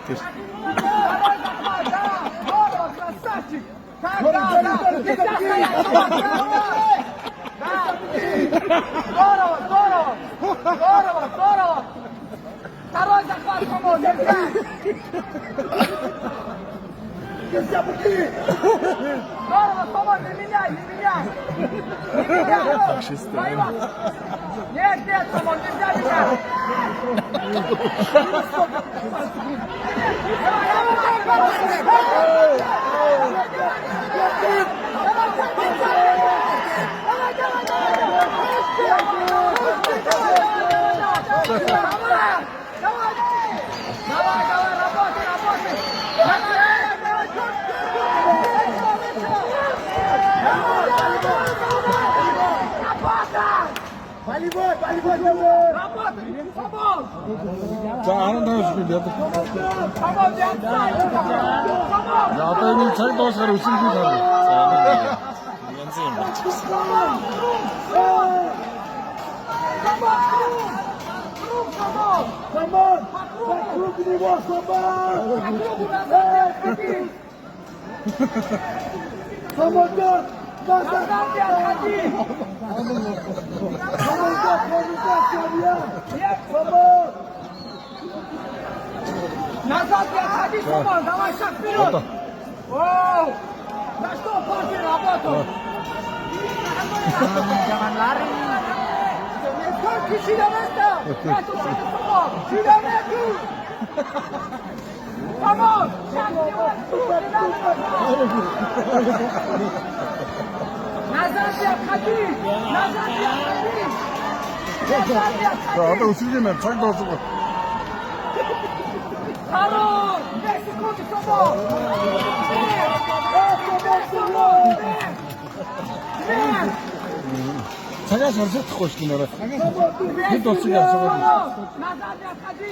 Geç. Нет, Самон, нельзя менять! Давай, работай! Волейбол, работай! Самон! 자, 하는 다음에 줄게. 내가 Самон, не отстань! Самон! 야, 아까 이미 자기 도와서 가고 있으면 되지. 연습을 마쳤어. Назад не отходи, Самон, давай шаг вперед! Воу! На что парни работают? Jangan lari! Sudah место! Itu sini Samon! Sudah maju! Samon! Назад не отходи! Назад не отходи! 자, 아까 웃으면 자기 도와서 가. Самон! 10 секунд, Самон! 자기가 잘해서 타고 싶은 나라. 힘도 없이 Назад 가서. не отходи!